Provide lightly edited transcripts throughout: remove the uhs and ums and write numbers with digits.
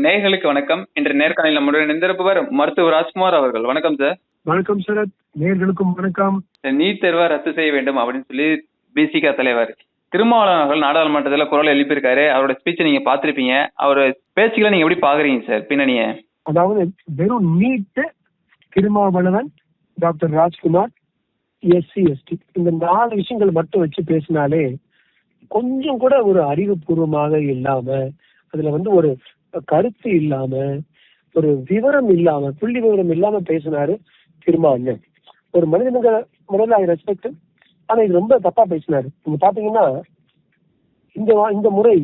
நேயர்களுக்கு வணக்கம். இன்று நேர்காணலில் நம்முடன் இணைந்திருப்பவர் மருத்துவர் ராஜ்குமார் அவர்கள். வணக்கம் சார். வணக்கம் சரத். நேயர்களுக்கும் வணக்கம். நீட் தேர்வை ரத்து செய்ய வேண்டும் அப்படின்னு சொல்லி பிசிக தலைவர் திருமாவளவன் அவர்கள் நாடாளுமன்றத்தில் குரல் எழுப்பியிருக்காரு. அவரோட ஸ்பீச்சை நீங்க பாத்திருப்பீங்க. அவரோட பேச்சுக்களை நீங்க எப்படி பாக்குறீங்க சார் பின்னணிய? அதாவது வெறும் NEET, Thirumavalavan, doctor Rajkumar, SC ST இந்த 4 விஷயங்கள் மட்டும் வச்சு பேசினாலே கொஞ்சம் கூட ஒரு அறிவுபூர்வமாக இல்லாம, அதுல ஒரு கருத்து இல்லாம, ஒரு விவரம் இல்லாம, புள்ளி விவரம் இல்லாம பேசினாரு திருமாவளவன். ஒரு மனிதனுக்கு முதல்ல ஐ ரெஸ்பெக்ட், ஆனா இது ரொம்ப தப்பா பேசினாரு. நீங்க பாத்தீங்கன்னா இந்த முறை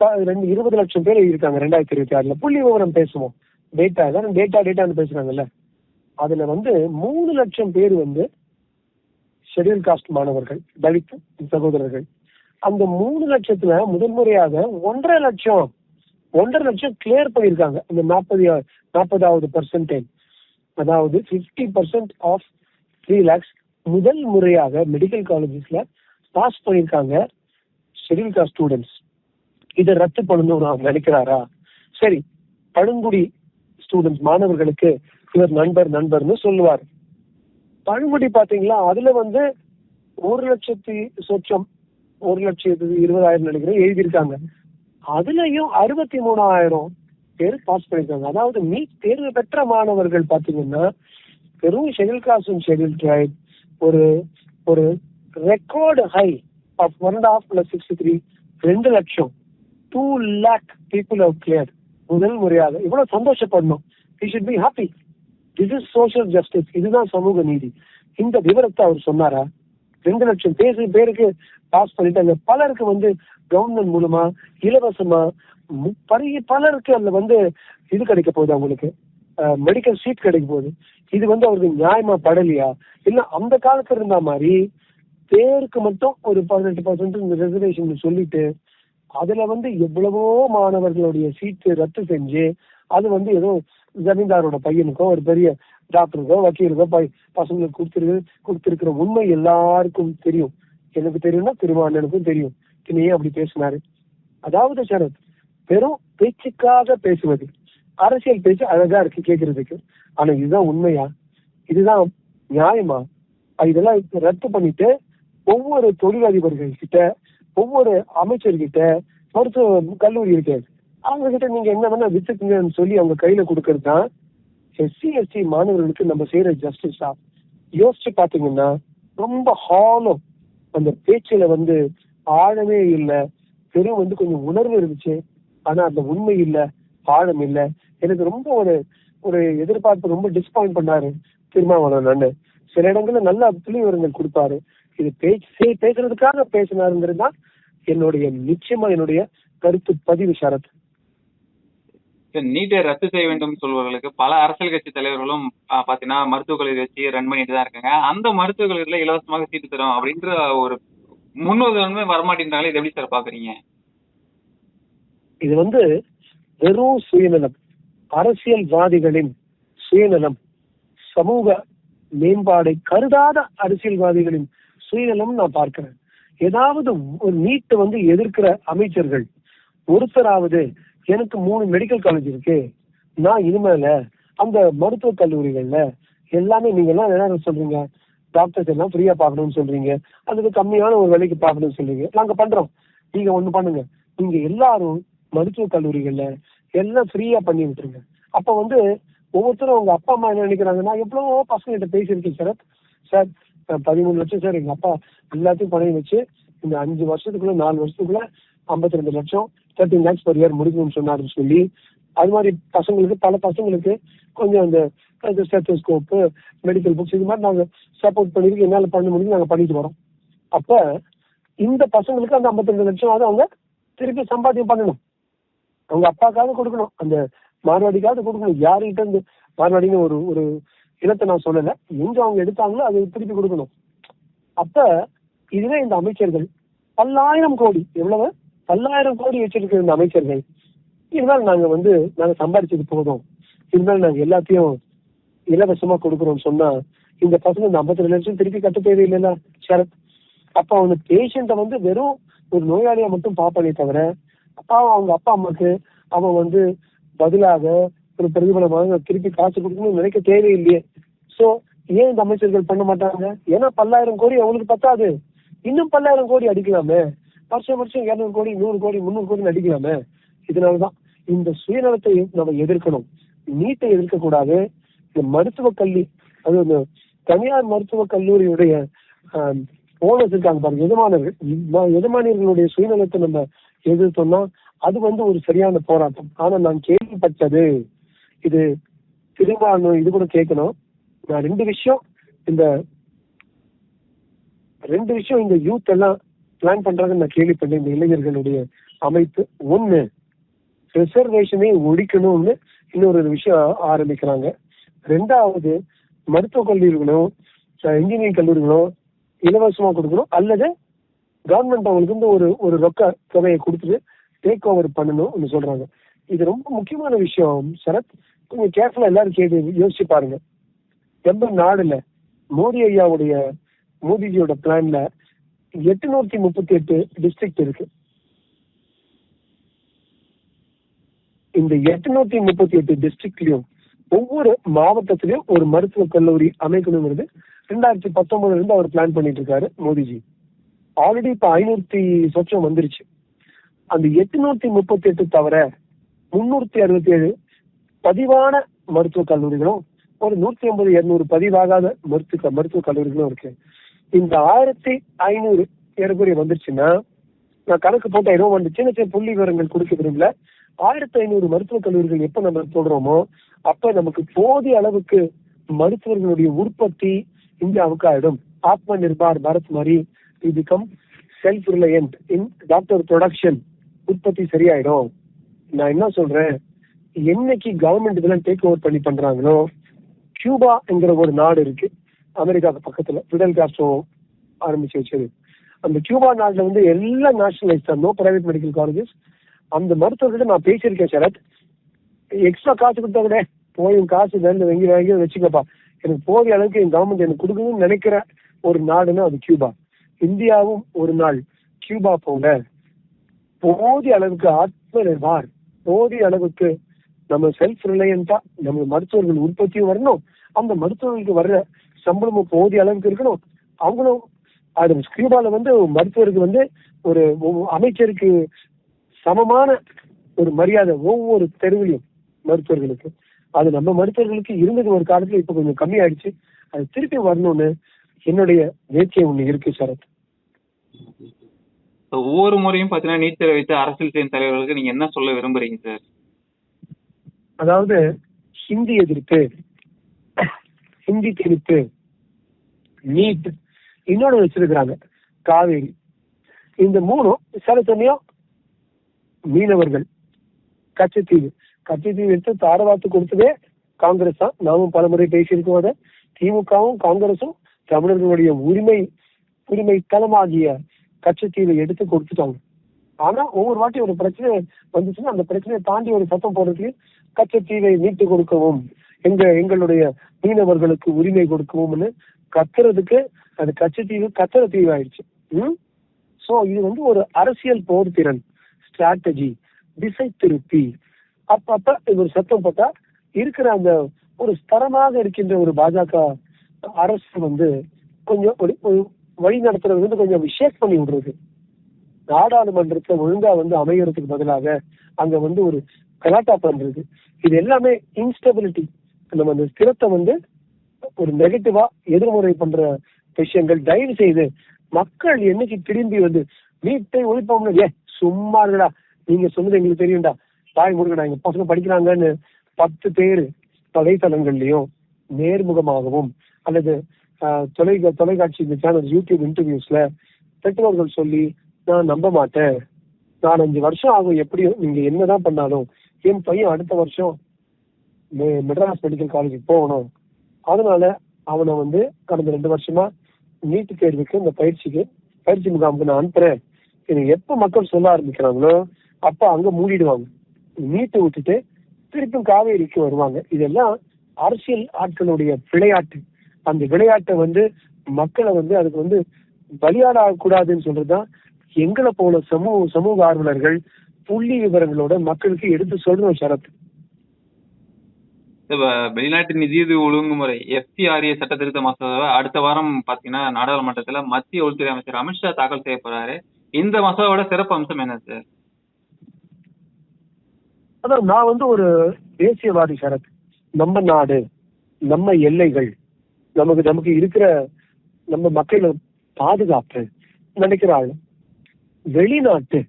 20 லட்சம் பேர் இருக்காங்க 2026. புள்ளி விவரம் பேசுவோம், டேட்டான்னு பேசுறாங்கல்ல. அதுல 3 லட்சம் பேர் ஷெட்யூல் காஸ்ட் மாணவர்கள், தலித் சகோதரர்கள். அந்த 3 லட்சத்துல முதல் முறையாக 1.5 லட்சம் கிளியர் பண்ணிருக்காங்க. இந்த 40வது பர்சன்டேஜ், அதாவது 50% ஆஃப் 3 lakhs முதல் முறையாக மெடிக்கல் காலேஜஸ்ல பாஸ் பண்ணிருக்காங்க ஷெட்யூல் காஸ்ட் ஸ்டூடெண்ட்ஸ். இதை ரத்து பண்ணணும்னு அவர் நினைக்கிறாரா? சரி, பழங்குடி ஸ்டூடெண்ட்ஸ் மாணவர்களுக்கு இவர் நண்பர்னு சொல்லுவார். பழங்குடி பாத்தீங்களா, அதுல 1,20,000 நினைக்கிறேன் எழுதியிருக்காங்க. அதுலயும் 63,000 பேர் பாஸ் பண்ணிருக்காங்க. அதாவது நீட் தேர்வு பெற்ற மாணவர்கள் பாத்தீங்கன்னா வெறும் ஷெட்யூல் காஸ்ட் ஷெட்யூல் ட்ரைப் ஒரு ரெக்கார்டு ஹை ஆஃப் 1.5 + 63 2 லட்சம் 2 lakh people have cleared. முதல் முறையாக இவ்வளவு சந்தோஷப்படணும். We should be happy. This is social justice. இதுதான் சமூக நீதி. இந்த விவரத்தை அவர் சொன்னாரா? 2 லட்சம் பேருக்கு பாஸ் பண்ணிட்டாங்க. பலருக்கு கவர்மெண்ட் மூலமா இலவசமா பலருக்கு அதுல இது கிடைக்க போகுது, அவங்களுக்கு மெடிக்கல் சீட் கிடைக்க போகுது. இது அவருக்கு நியாயமா படலையா? இல்ல அந்த காலத்துல இருந்த மாதிரி பேருக்கு மட்டும் ஒரு 18% ரிசர்வேஷன் சொல்லிட்டு அதுல எவ்வளவோ மாணவர்களுடைய சீட்டு ரத்து செஞ்சு அது ஏதோ ஜமீன்தாரோட பையனுக்கோ ஒரு பெரிய டாக்டருக்கோ வக்கீலுக்கோ பசங்களுக்கு கொடுத்திருக்கிற உண்மை எல்லாருக்கும் தெரியும். எனக்கு தெரியும்னா திருமாவளவனுக்கும் தெரியும். ஏன் அப்படி பேசினாரு? அதாவது சரத், வெறும் பேச்சுக்காக பேசுவது, அரசியல் பேச்சு அழகா இருக்கு கேட்கறதுக்கு, ஆனா இதுதான் உண்மையா? இதுதான் நியாயமா? இதெல்லாம் ரத்து பண்ணிட்டு ஒவ்வொரு தொழிலதிபர்கள் கிட்ட, ஒவ்வொரு அமைச்சர்கிட்ட, மருத்துவ கல்லூரி இருக்காது, அவங்க கிட்ட நீங்க என்ன வேணா வித்துக்குங்கன்னு சொல்லி அவங்க கையில கொடுக்கறது தான் எஸ்சி எஸ்டி மாணவர்களுக்கு நம்ம செய்யற ஜஸ்டிஸா? யோசிச்சு பாத்தீங்கன்னா ரொம்ப ஹாலோ. அந்த பேச்சுல ஆழமே இல்லை. வெறும் கொஞ்சம் உணர்வு இருந்துச்சு, ஆனா அந்த உண்மை இல்ல, ஆழம் இல்ல. எனக்கு ரொம்ப ஒரு எதிர்பார்ப்பு ரொம்ப டிஸ்பாயிண்ட் பண்ணாரு திருமாவளவன். சில இடங்கள்ல நல்ல புள்ளி விவரங்கள் கொடுப்பாரு. இது பேசுறதுக்காக பேசினாருங்கிறது தான் நிச்சயமா என்னுடைய கருத்து பதிவு. சரத், நீட்டை ரத்து செய்ய வேண்டும் சொல்பவர்களுக்கு பல அரசியல் கட்சி தலைவர்களும் பாத்தீங்கன்னா மருத்துவக் கல்லூரி வச்சு ரன் பண்ணிட்டு தான் இருக்காங்க. அந்த மருத்துவக் கல்லூரியில இலவசமாக சீட்டு தரும் அப்படின்ற ஒரு முன்னுதாரணமே வரமாட்டேன்றாங்களே, இது எப்படி சார் பாக்குறீங்க? இது வெறும் சுயநலம், அரசியல்வாதிகளின் சுயநலம், சமூக மேம்பாடை கருதாத அரசியல்வாதிகளின் சுயநலம் நான் பார்க்கிறேன். ஏதாவது ஒரு நீட் எதிர்க்கிற அமைச்சர்கள் ஒருத்தராவது எனக்கு 3 மெடிக்கல் காலேஜ் இருக்கு, நான் இனிமேல அந்த மருத்துவக் கல்லூரிகள்ல எல்லாமே நீங்க எல்லாம் என்ன சொல்றீங்க, டாக்டர்ஸ் எல்லாம் ஃப்ரீயா பார்க்கணும்னு சொல்றீங்க, அதுக்கு கம்மியான ஒரு விலைக்கு பார்க்கணும்னு சொல்றீங்க, நாங்க பண்றோம், நீங்க ஒண்ணு பண்ணுங்க, நீங்க எல்லாரும் மருத்துவக் கல்லூரிகள்ல எல்லாம் ஃப்ரீயா பண்ணி விட்டுருங்க. அப்ப ஒவ்வொருத்தரும் அவங்க அப்பா அம்மா என்ன நினைக்கிறாங்கன்னா, எவ்வளவோ பசங்கிட்ட பேசியிருக்கேன் சரத் சார், 13 லட்சம் சார் எங்க அப்பா எல்லாத்தையும் பணம் வச்சு இந்த 5 வருஷத்துக்குள்ள 4 வருஷத்துக்குள்ள 52 லட்சம் 13 lakhs per year முடிக்கணும்னு சொன்னாருன்னு சொல்லி, அது மாதிரி பல பசங்களுக்கு கொஞ்சம் அந்த ஸ்டெத்தோஸ்கோப்பு, மெடிக்கல் புக்ஸ் இது மாதிரி நாங்க சப்போர்ட் பண்ணிருக்கு, என்னால பண்ண முடியும், நாங்க பண்ணிட்டு வரோம். அப்ப இந்த பசங்களுக்கு அந்த 52 லட்சம் அவங்க திருப்பி சம்பாத்தியம் பண்ணணும், அவங்க அப்பாக்காவது கொடுக்கணும், அந்த மார்வாடிக்காவது கொடுக்கணும். யாருகிட்ட இருந்து மார்வாடின்னு ஒரு இடத்தை நான் சொல்லல, எங்க அவங்க எடுத்தாங்களோ அதை திருப்பி கொடுக்கணும். அப்ப இதுவே இந்த அமைச்சர்கள் 10,000 கோடி, எவ்வளவு 10,000 கோடி வச்சிருக்கிற இந்த அமைச்சர்கள், இதனால நாங்க சம்பாதிச்சது போதும், இதனால நாங்க எல்லாத்தையும் இலவசமா கொடுக்குறோம்னு சொன்னா இந்த பசங்க இந்த 52 லட்சம் திருப்பி கட்ட தேவையில்லைல்ல சரத். அப்ப அவங்க பேஷண்ட்டை வெறும் ஒரு நோயாளியா மட்டும் பாப்பானே தவிர, அப்பா அவங்க அப்பா அம்மாக்கு அவன் பதிலாக ஒரு பிரதிபலமாக திருப்பி காசு கொடுக்கணும்னு நினைக்க தேவையில்லையே. சோ ஏன் இந்த அமைச்சர்கள் பண்ண மாட்டாங்க? ஏன்னா 10,000 கோடி அவங்களுக்கு பத்தாது, இன்னும் 10,000 கோடி அடிக்கலாமே. வருஷம் 200 கோடி 100 கோடி 300 கோடி அடிக்கலாமே. இதனாலதான் இந்த சுயநலத்தை நம்ம எதிர்க்கணும். நீட்டை எதிர்க்க கூடாது. இந்த மருத்துவக் கல்வி, அது தனியார் மருத்துவக் கல்லூரியுடைய ஓனர்ஸ் இருக்காங்க பாருங்க, எஜமானியர்களுடைய சுயநலத்தை நம்ம எதிர்த்தோம்னா அது ஒரு சரியான போராட்டம். ஆனா நான் கேள்விப்பட்டது, இது திரும்ப இது கூட கேட்கணும். நான் ரெண்டு விஷயம் இந்த யூத் எல்லாம் பிளான் பண்றாங்கன்னு நான் கேள்விப்பட்டேன். இந்த இளைஞர்களுடைய அமைப்பு ஒண்ணு, ரிசர்வேஷனே ஒழிக்கணும்னு இன்னொரு விஷயம் ஆரம்பிக்கிறாங்க. ரெண்டாவது, மருத்துவக் கல்லூரிகளும் இன்ஜினியரிங் கல்லூரிகளும் இலவசமா கொடுக்கணும், அல்லது கவர்மெண்ட் அவங்களுக்கு ஒரு ரொக்க தொகையை கொடுத்துட்டு டேக் ஓவர் பண்ணணும்னு சொல்றாங்க. இது ரொம்ப முக்கியமான விஷயம் சரத். கொஞ்சம் கேர்ஃபுல்லா எல்லாரும் யோசிச்சு பாருங்க. நம்ம நாடுல மோடிஜியோட பிளான்ல 838 டிஸ்ட்ரிக்ட் இருக்கு. இந்த 838 டிஸ்ட்ரிக்ட்லயும் ஒவ்வொரு மாவட்டத்திலயும் ஒரு மருத்துவக் கல்லூரி அமைக்கணுங்கிறது 2019 இருந்து அவர் பிளான் பண்ணிட்டு இருக்காரு மோடிஜி. ஆல்ரெடி இப்ப 500 சொச்சம் வந்துருச்சு. அந்த 838 தவிர 367 பதிவான மருத்துவக் கல்லூரிகளும் ஒரு 150-200 பதிவாகாத மருத்துவக் கல்லூரிகளும் இருக்கு. இந்த 1500 ஏறக்குறைய வந்துருச்சுன்னா, நான் கணக்கு போட்டு ஏதோ சின்ன சின்ன புள்ளி விவரங்கள் கொடுக்க விரும்பல. 1500 மருத்துவக் கல்லூரிகள் எப்ப நம்ம சொல்றோமோ அப்ப நமக்கு போதிய அளவுக்கு மருத்துவர்களுடைய உற்பத்தி இந்தியாவுக்கு ஆயிடும். ஆத்ம நிர்பார் பாரத் மாதிரி பிகம் செல்ஃப் ரிலையன்ட் இன் டாக்டர் ப்ரொடக்ஷன். உற்பத்தி சரியாயிடும். நான் என்ன சொல்றேன், என்னைக்கு கவர்மெண்ட் இதெல்லாம் டேக் ஓவர் பண்றாங்களோ, கியூபா என்கிற ஒரு நாடு இருக்கு அமெரிக்காவுக்கு பக்கத்துல, பிடல் காஸ்ட்ரோ ஆரம்பிச்சு வச்சது. அந்த கியூபா நாட்டுல எல்லாம் நேஷனலைஸ் தான், நோ பிரைவேட் மெடிக்கல் காலேஜஸ். அந்த மருத்துவர்கிட்ட நான் பேசியிருக்கேன் சரத். எக்ஸ்ட்ரா காசு கொடுத்தா கூட போய் காசு வாங்கி வச்சுக்கப்பா, எனக்கு போதிய அளவுக்கு என் கவர்மெண்ட் எனக்கு கொடுக்கணும்னு நினைக்கிற ஒரு நாடுன்னா அது கியூபா. இந்தியாவும் ஒரு நாள் கியூபா போல போதிய அளவுக்கு ஆத்ம நிர்பார், போதிய அளவுக்கு நம்ம செல்ஃப் ரிலையண்டா நம்ம மருத்துவர்கள் உற்பத்தியும் வரணும், அந்த மருத்துவர்களுக்கு வர்ற சம்பளமும் போதிய அளவுக்கு இருக்கணும். அவங்களும் அது கியூபால மருத்துவருக்கு ஒரு அமைச்சருக்கு சமமான ஒரு மரியாதை ஒவ்வொரு தெருவிலையும் மருத்துவர்களுக்கு. அது நம்ம மருத்துவர்களுக்கு இருந்தது ஒரு காலத்துல, இப்ப கொஞ்சம் கம்மி ஆயிடுச்சு. அது திருப்பி வரணும்னு என்னுடைய வேட்கை ஒண்ணு இருக்கு சரத். ஒவ்வொரு முறையும் பாத்தீங்கன்னா நீட் தேர்வை வைத்து அரசியல் செய்யும் தலைவர்களுக்கு நீங்க என்ன சொல்ல விரும்புறீங்க சார்? அதாவது ஹிந்தி எதிர்ப்பு, ஹிந்தி திணிப்பு, நீட், இன்னொன்னு வச்சிருக்கிறாங்க காவேரி. இந்த மூணும் சில சமயம் மீனவர்கள், கச்சத்தீவு எடுத்து தாரவாத்து கொடுத்ததே காங்கிரஸ் தான். நாமும் பலமுறை பேசியிருக்கோம். அதை திமுகவும் காங்கிரஸும் தமிழர்களுடைய உரிமை தளமாகிய கச்சத்தீவை எடுத்து கொடுத்துட்டாங்க. ஆனா ஒவ்வொரு வாட்டி ஒரு பிரச்சனை வந்துச்சுன்னா அந்த பிரச்சனையை தாண்டி ஒரு சத்தம் போடுறதுக்கு கச்சத்தீவை மீட்டு கொடுக்கவும், எங்களுடைய மீனவர்களுக்கு உரிமை கொடுக்கவும் கத்துறதுக்கு அது கச்சத்தீவு கத்திர தீவு ஆயிடுச்சு. சோ இது ஒரு அரசியல் போர் திறன் ஸ்ட்ராட்டஜி, திசை திருப்பி அப்ப ஒரு சத்தம் போட்டா இருக்கிற அந்த ஒரு ஸ்தரமாக இருக்கின்ற ஒரு பாஜக அரசு கொஞ்சம் வழி நடத்துறது கொஞ்சம் ஷேக் பண்ணி விடுறது. நாடாளுமன்றத்தை ஒழுங்கா அமைகிறதுக்கு பதிலாக அங்க ஒரு கலாட்டா பண்றது. இது எல்லாமே இன்ஸ்டபிலிட்டி, நம்ம அந்த ஸ்திரத்தை ஒரு நெகட்டிவா எதிர்முறை பண்ற விஷயங்கள். தயவு செய்து மக்கள் என்னைக்கு திரும்பி நீட்டை ஒழிப்போம்னு சும்மா இருக்கடா, நீங்க சொன்னது எங்களுக்கு தெரியும்டா, தாய் முருகடா, எங்க பசங்க படிக்கிறாங்கன்னு 10 பேர் வலைத்தளங்கள்லயும் நேர்முகமாகவும் அல்லது தொலைக்காட்சி சேனல் யூடியூப் இன்டர்வியூஸ்ல பெற்றோர்கள் சொல்லி நான் நம்ப மாட்டேன், 4-5 வருஷம் ஆகும், எப்படியும் நீங்க என்னதான் பண்ணாலும் என் பையன் அடுத்த வருஷம் மெட்ராஸ் மெடிக்கல் காலேஜுக்கு போகணும், அதனால அவனை கடந்த 2 வருஷமா நீட்டு தேர்வுக்கு இந்த பயிற்சி முகாமுக்கு நான் அனுப்புறேன். எப்ப மக்கள் சொல்ல ஆரம்பிக்கிறாங்களோ அப்ப அங்க மூடிடுவாங்க, நீட்டை விட்டுட்டு திருப்பும் காவேரிக்கு வருவாங்க. இதெல்லாம் அரசியல் ஆட்களுடைய விளையாட்டு. அந்த விளையாட்டை மக்களை அதுக்கு பலியாட ஆகக்கூடாதுன்னு சொல்றதுதான் எங்களை போல சமூக ஆர்வலர்கள் புள்ளி விவரங்களோட மக்களுக்கு எடுத்து சொல்றோம் சரத். வெளிநாட்டு நிதியுதவி ஒழுங்குமுறை FCRA சட்ட திருத்த மசோதாவை அடுத்த வாரம் பாத்தீங்கன்னா நாடாளுமன்றத்துல மத்திய உள்துறை அமைச்சர் அமித்ஷா தாக்கல் செய்ய போறாரு. இந்த மசோதாவோட சிறப்பு அம்சம் என்ன சார்? அதான் நான் வந்து ஒரு தேசியவாதி சரத். நம்ம நாடு, நம்ம எல்லைகள், நமக்கு இருக்கிற நம்ம மக்களை பாதுகாப்பு நினைக்கிறாள். வெளிநாட்டு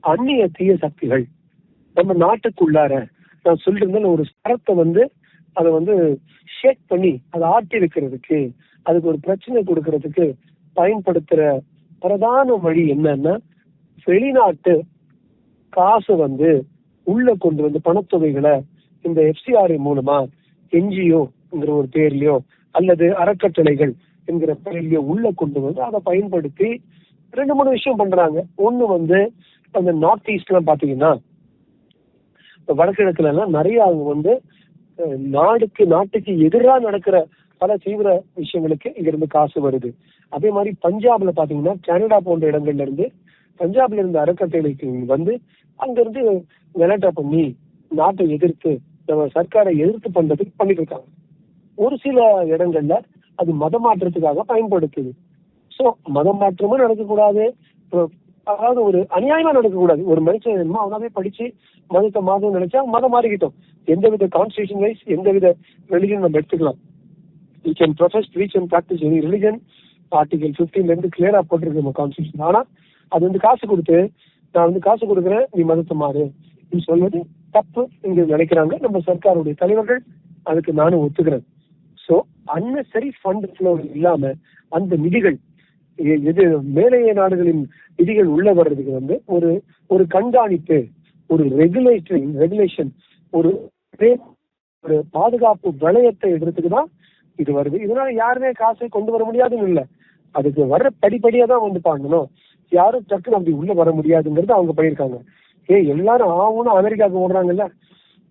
அந்நிய தீய சக்திகள் நம்ம நாட்டுக்குள்ளார நான் சொல்லிருந்தேன் ஒரு சரத்தை வந்து அதை வந்து ஷேக் பண்ணி அதை ஆட்டி வைக்கிறதுக்கு, அதுக்கு ஒரு பிரச்சனை கொடுக்கறதுக்கு பயன்படுத்துற பிரதான வழி என்னன்னா, வெளிநாட்டு காசு வந்து உள்ள கொண்டு வந்து பணத்தொகைகளை இந்த FCRA மூலமா NGOங்கிற ஒரு பேர்லயோ அல்லது அறக்கட்டளைகள் என்கிற பேர்லயோ உள்ள கொண்டு வந்து அதை பயன்படுத்தி 2-3 விஷயம் பண்றாங்க. ஒண்ணு வந்து அந்த நார்த் ஈஸ்ட் எல்லாம் பாத்தீங்கன்னா, வடகிழக்குல எல்லாம் நிறைய அவங்க வந்து நாட்டுக்கு எதிராக நடக்கிற பல தீவிர விஷயங்களுக்கு இங்க இருந்து காசு வருது. அதே மாதிரி பஞ்சாப்ல பாத்தீங்கன்னா, கனடா போன்ற இடங்கள்ல இருந்து பஞ்சாப்ல இருந்த அறக்கட்டளைக்கு வந்து அங்க இருந்து கலாட்டா பண்ணி நாட்டை எதிர்த்து நம்ம சர்க்காரை எதிர்த்து பண்றதுக்கு பண்ணிட்டு இருக்காங்க. ஒரு சில இடங்கள்ல அது மத மாற்றத்துக்காக பயன்படுத்துது. சோ மத மாற்றமும் நடக்கக்கூடாது, அதாவது ஒரு அநியாயமா நடக்கக்கூடாது. ஒரு மனுஷன் அவனாவே படிச்சு மதத்தை மாதம் நினைச்சா மதம் மாறிக்கிட்டோம். எந்தவித கான்ஸ்டிடியூஷன் வைஸ் எந்தவித ரிலிஜன் நம்ம எடுத்துக்கலாம். You can profess, preach and practice any religion. Article 15 இருந்து கிளியரா போட்டிருக்கு நம்ம கான்ஸ்டிடியூஷன். ஆனா அது வந்து காசு கொடுத்து, நான் வந்து காசு கொடுக்குறேன் நீ மதத்தை மாறு சொல்வது தப்பு இங்க நினைக்கிறாங்க நம்ம சர்க்காருடைய தலைவர்கள். அதுக்கு நானும் ஒத்துக்கிறேன். சோ அன்னெசரி ஃபண்ட் ஃப்ளோ இல்லாம அந்த நிதிகள் இது மேலைய நாடுகளின் நிதிகள் உள்ள வர்றதுக்கு வந்து ஒரு கண்காணிப்பு, ஒரு ரெகுலேஷன், ஒரு பாதுகாப்பு வளையத்தை எடுத்துக்கு தான் இது வருது. இதனால யாருமே காசை கொண்டு வர முடியாதுன்னு இல்லை, அதுக்கு வர்ற படிப்படியா தான் வந்து பண்ணணும். யாரும் டக்குன்னு அப்படி உள்ள வர முடியாதுங்கிறது அவங்க பண்ணியிருக்காங்க. எல்லாரும் ஆகும்னு அமெரிக்காவுக்கு ஓடுறாங்கல்ல,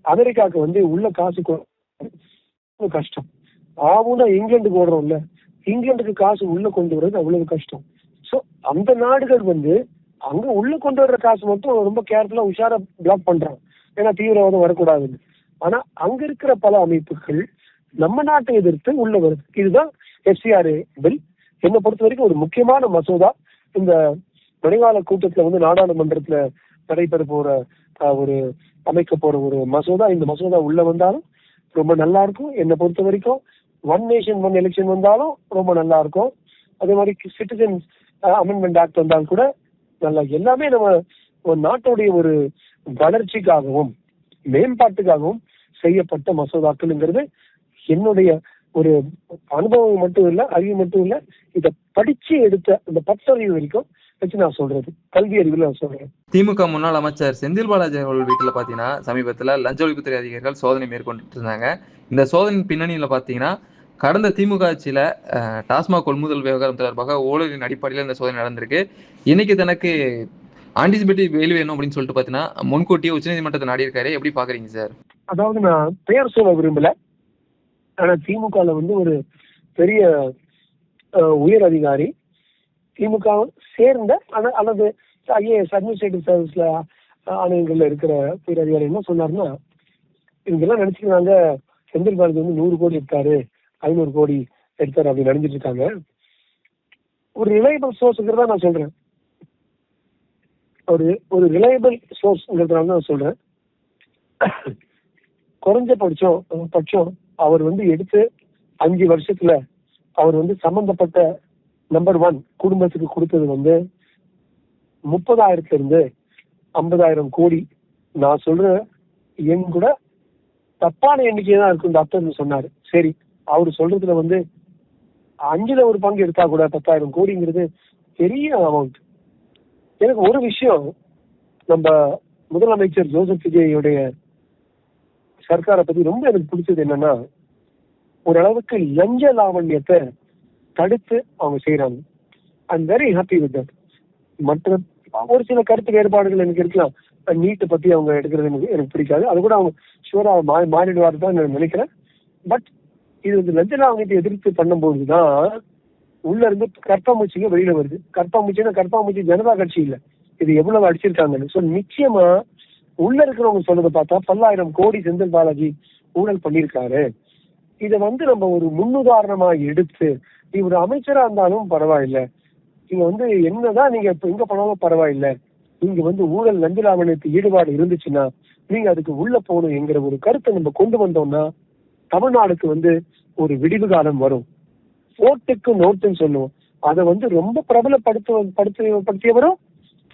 அமெரிக்காவுக்கு வந்து உள்ள காசு கஷ்டம். ஆகும்னா இங்கிலாந்துக்கு ஓடுறோம்ல, இங்கிலாந்துக்கு காசு உள்ள கொண்டு வர்றது அவ்வளவு கஷ்டம். சோ அந்த நாடுகள் வந்து அங்க உள்ள கொண்டு வர்ற காசு மட்டும் ரொம்ப கேர்ஃபுல்லா உஷாரா பிளாக் பண்றாங்க, ஏன்னா தீவிரவாதம் வரக்கூடாதுன்னு. ஆனா அங்க இருக்கிற பல அமைப்புகள் நம்ம நாட்டை எதிர்த்து உள்ள வருது. இதுதான் FCRA பில். என்னை பொறுத்த வரைக்கும் ஒரு முக்கியமான மசோதா. இந்த மழைக்கால கூட்டத்துல வந்து நாடாளுமன்றத்துல நடைபெற போற ஒரு அமைக்க போற ஒரு மசோதா. இந்த மசோதா உள்ள வந்தாலும் ரொம்ப நல்லா இருக்கும். என்னை பொறுத்த வரைக்கும் ஒன் நேஷன் ஒன் எலெக்ஷன் வந்தாலும் ரொம்ப நல்லா இருக்கும். அதே மாதிரி சிட்டிசன் அமெண்ட்மெண்ட் ஆக்ட் வந்தாலும் கூட நல்லா. எல்லாமே நம்ம நாட்டுடைய ஒரு வளர்ச்சிக்காகவும் மேம்பாட்டுக்காகவும் செய்யப்பட்ட மசோதாக்கள்ங்கிறது என்னுடைய ஒரு அனுபவம் மட்டும் இல்ல, அறிவு மட்டும் இல்ல, இதை படிச்சு எடுத்த இந்த 10 அறிவு வரைக்கும் வச்சு நான் சொல்றது, கல்வி அறிவில் நான் சொல்றேன். திமுக முன்னாள் அமைச்சர் செந்தில் பாலாஜி அவர்கள் வீட்டில் பார்த்தீங்கன்னா சமீபத்தில் லஞ்ச ஒழிப்புத்துறை அதிகாரிகள் சோதனை மேற்கொண்டு இருந்தாங்க. இந்த சோதனை பின்னணியில் பார்த்தீங்கன்னா, கடந்த திமுக ஆட்சியில் டாஸ்மாக் கொள்முதல் விவகாரம் தொடர்பாக ஊழலின் அடிப்படையில் இந்த சோதனை நடந்திருக்கு. இன்னைக்கு தனக்கு ஆன்டிசிபேட்டிவ் வேல்யூ வேணும் அப்படின்னு சொல்லிட்டு பார்த்தீங்கன்னா முன்கூட்டியே உச்சநீதிமன்றத்தை நாடி இருக்காரு. எப்படி பாக்குறீங்க சார்? அதாவது நான் பெயர் சொல்ல விரும்பல, ஆனா திமுகல வந்து ஒரு பெரிய உயர் அதிகாரி, திமுக சேர்ந்த அல்லது IAS அட்மினிஸ்ட்ரேட்டிவ் சர்வீஸ்ல ஆணையங்கள்ல இருக்கிற உயர் அதிகாரி என்ன சொன்னாருன்னா, இவங்கெல்லாம் நினைச்சுக்கிறாங்க செந்தில் பாலாஜி வந்து 100 கோடி எடுத்தாரு, 500 கோடி எடுத்தாரு அப்படின்னு நினைஞ்சிட்டு இருக்காங்க. ஒரு ரிலையபிள் சோர்ஸ்ங்கிறதா நான் சொல்றேன். ஒரு ரிலையபிள் சோர்ஸ்ங்கிறதுனால நான் சொல்றேன். பட்சம் அவர் வந்து எடுத்து 5 வருஷத்துல அவர் வந்து சம்பந்தப்பட்ட நம்பர் 1 குடும்பத்துக்கு கொடுத்தது வந்து 30,000 இருந்து 50,000 கோடி. நான் சொல்றேன் என் கூட தப்பான எண்ணிக்கை தான் இருக்கும் டாக்டர் சொன்னாரு. சரி, அவரு சொல்றதுல வந்து 5ல் ஒரு பங்கு எடுத்தா கூட 10,000 கோடிங்கிறது பெரிய அமௌண்ட். எனக்கு ஒரு விஷயம், நம்ம முதலமைச்சர் ஜோசப் விஜயோடைய சர்க்காரை பத்தி ரொம்ப எனக்கு பிடிச்சது என்னன்னா, ஓரளவுக்கு லஞ்ச லாவண்யத்தை தடுத்து அவங்க செய்யறாங்க. I'm very happy with that. மற்ற ஒரு சில கருத்து வேறுபாடுகள் எனக்கு இருக்கலாம். நீட்டை பத்தி அவங்க எடுக்கிறது எனக்கு பிடிக்காது. அது கூட அவங்க ஷூரா மாறிடுவாரு தான் நான் நினைக்கிறேன். பட் இது வந்து லஞ்ச லாவண்யத்தை எதிர்த்து பண்ணும்போதுதான் உள்ள இருந்து கற்பாம்பூச்சிங்க வெளியில வருது. கற்பாம்பூச்சி ஜனதா கட்சி இல்ல, இது எவ்வளவு அடிச்சிருக்காங்கன்னு. ஸோ நிச்சயமா உள்ள இருக்கிறவங்க சொல்றதை பார்த்தா 10,000 கோடி செந்தில் பாலாஜி ஊழல் பண்ணியிருக்காரு. இதை வந்து நம்ம ஒரு முன்னுதாரணமா எடுத்து, இவர் அமைச்சரா இருந்தாலும் பரவாயில்ல, நீங்க வந்து என்னதான் நீங்க இப்ப எங்க போனாலும் பரவாயில்ல, நீங்க வந்து ஊழல் லஞ்ச லாவண்யத்துக்கு ஈடுபாடு இருந்துச்சுன்னா நீங்க அதுக்கு உள்ள போகணும் என்கிற ஒரு கருத்தை நம்ம கொண்டு வந்தோம்னா தமிழ்நாடுக்கு வந்து ஒரு விடிவு காலம் வரும். ஓட்டுக்கு நோட்டுன்னு சொல்லுவோம், அதை வந்து ரொம்ப பிரபலப்படுத்தியவரும்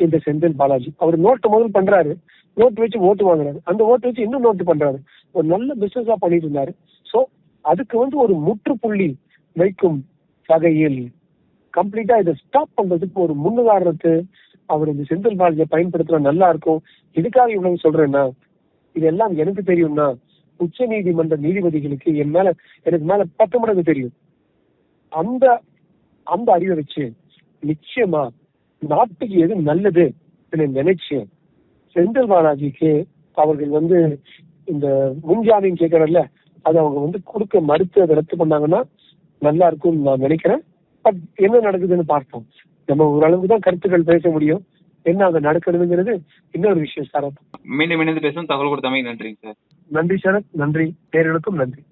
இந்த செந்தில் பாலாஜி. அவர் நோட்டு முதல் பண்றாரு, நோட்டு வச்சு ஓட்டு வாங்குறாரு, அந்த ஓட்டு வச்சு இன்னும் நோட்டு பண்றாரு, ஒரு நல்ல பிசினஸா பண்ணிட்டு இருந்தாரு. சோ அதுக்கு வந்து ஒரு முற்றுப்புள்ளி வைக்கும் வகையில் கம்ப்ளீட்டா இதை ஸ்டாப் பண்றதுக்கு ஒரு முன்னுதாரணத்தை அவர் இந்த செந்தில் பாலாஜியை பயன்படுத்தினா நல்லா இருக்கும். இதுக்காக இவ்வளவு சொல்றேன்னா, இதெல்லாம் எனக்கு தெரியும்னா உச்ச நீதிமன்ற நீதிபதிகளுக்கு எனக்கு மேல 10 மடங்கு தெரியும். அந்த அந்த அறிவை வச்சு நிச்சயமா நாட்டுக்கு எது நல்லது நினைச்சு செந்தில் பாலாஜிக்கு அவர்கள் வந்து இந்த முன்ஜாமீன் கேட்கறதுல அதை அவங்க வந்து கொடுக்க மறுத்து அதை ரத்து பண்ணாங்கன்னா நல்லா இருக்கும்னு நான் நினைக்கிறேன். பட் என்ன நடக்குதுன்னு பார்ப்போம். நம்ம ஓரளவுக்கு தான் கருத்துக்கள் பேச முடியும், என்ன அங்க நடக்குதுங்கிறது இன்னொரு விஷயம் சார். மீண்டும் இணைந்து பேசும் தகவல் கொடுத்தமைக்கு நன்றிங்க சார். நன்றி சரத், நன்றி, நேயர்களுக்கும் நன்றி.